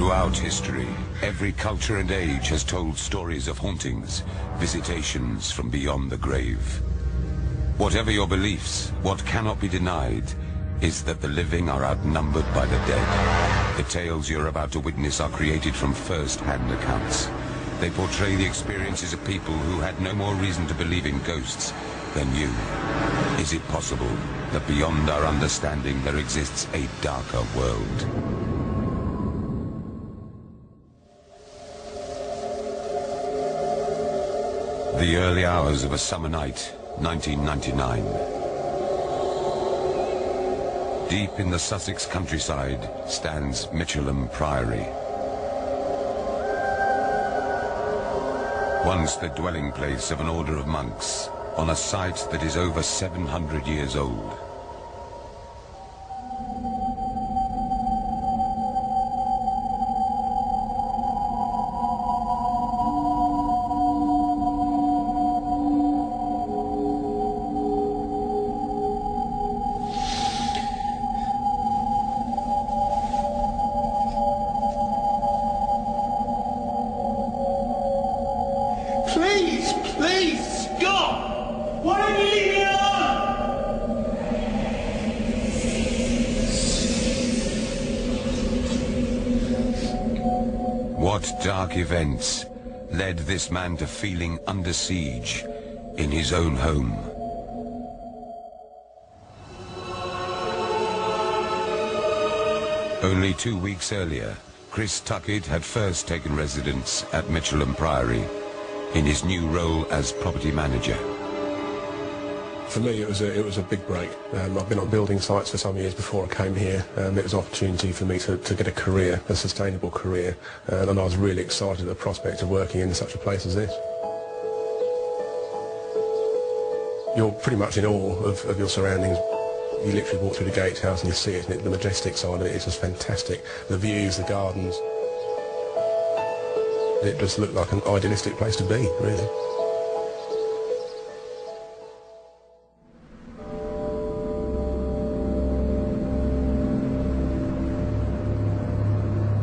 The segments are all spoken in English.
Throughout history, every culture and age has told stories of hauntings, visitations from beyond the grave. Whatever your beliefs, what cannot be denied is that the living are outnumbered by the dead. The tales you're about to witness are created from first-hand accounts. They portray the experiences of people who had no more reason to believe in ghosts than you. Is it possible that beyond our understanding there exists a darker world? The early hours of a summer night, 1999. Deep in the Sussex countryside stands Mitchelham Priory. Once the dwelling place of an order of monks, on a site that is over 700 years old. Please, stop! Why don't you leave me alone? What dark events led this man to feeling under siege in his own home? Only 2 weeks earlier, Chris Tuckett had first taken residence at Mitchelham Priory in his new role as property manager. For me, it was a big break. I've been on building sites for some years before I came here. It was an opportunity for me to get a career, a sustainable career, and I was really excited at the prospect of working in such a place as this. You're pretty much in awe of your surroundings. You literally walk through the gatehouse and you see it, and the majestic side of it is just fantastic. The views, the gardens. It just looked like an idealistic place to be, really.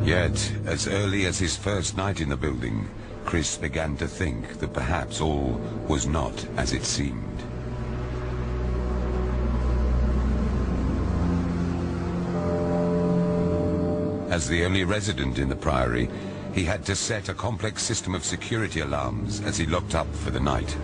Yet, as early as his first night in the building, Chris began to think that perhaps all was not as it seemed. As the only resident in the Priory, he had to set a complex system of security alarms as he locked up for the night.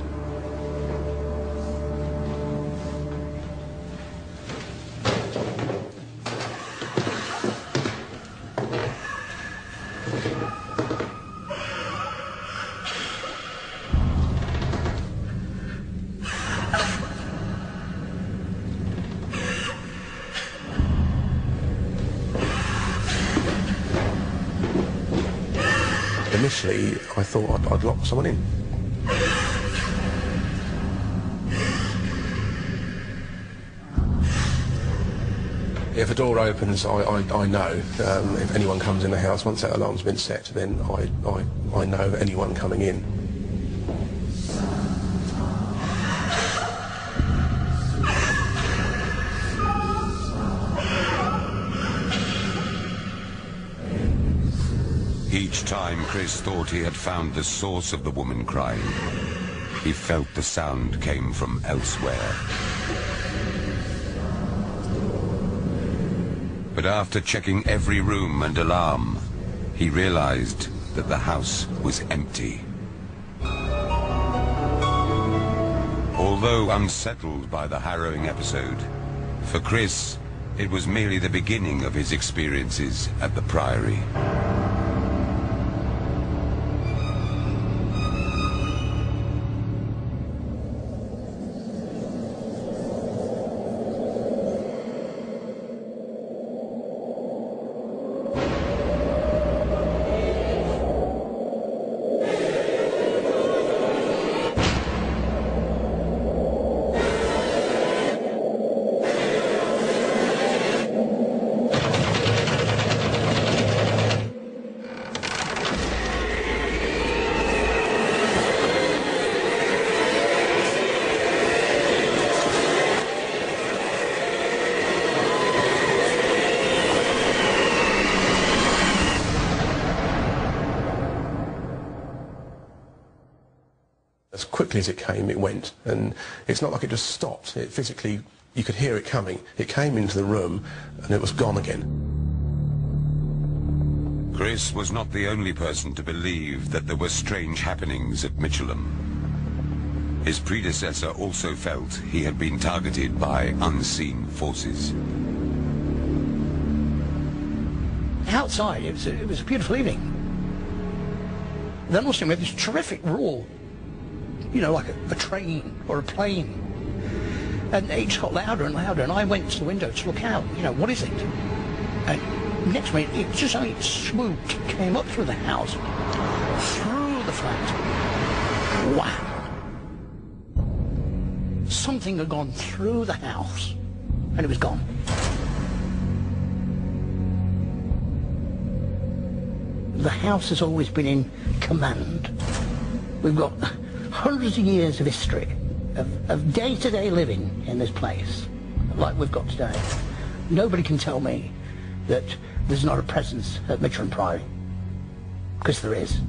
Initially, I thought I'd lock someone in. If a door opens, I know if anyone comes in the house. Once that alarm's been set, then I know anyone coming in. Each time Chris thought he had found the source of the woman crying, he felt the sound came from elsewhere. But after checking every room and alarm, he realized that the house was empty. Although unsettled by the harrowing episode, for Chris, it was merely the beginning of his experiences at the Priory. quickly as it came, it went. And it's not like it just stopped. It physically, you could hear it coming. It came into the room and it was gone again. Chris was not the only person to believe that there were strange happenings at Michelham. His predecessor also felt he had been targeted by unseen forces. Outside, it was a beautiful evening. Then also we had this terrific roar, you know, like a train or a plane. And it just got louder and louder, and I went to the window to look out, you know, what is it? And next minute, it just only swooped, came up through the house, through the flat. Wow. Something had gone through the house, and it was gone. The house has always been in command. We've got hundreds of years of history, of day-to-day living in this place, like we've got today. Nobody can tell me that there's not a presence at Michelham Priory, because there is.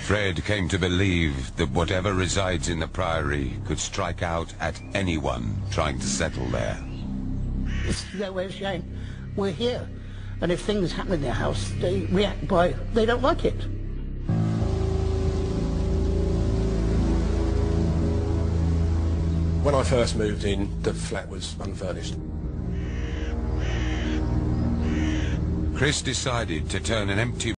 Fred came to believe that whatever resides in the Priory could strike out at anyone trying to settle there. It's their way of saying, we're here. And if things happen in their house, they react by, they don't like it. When I first moved in, the flat was unfurnished. Chris decided to turn an empty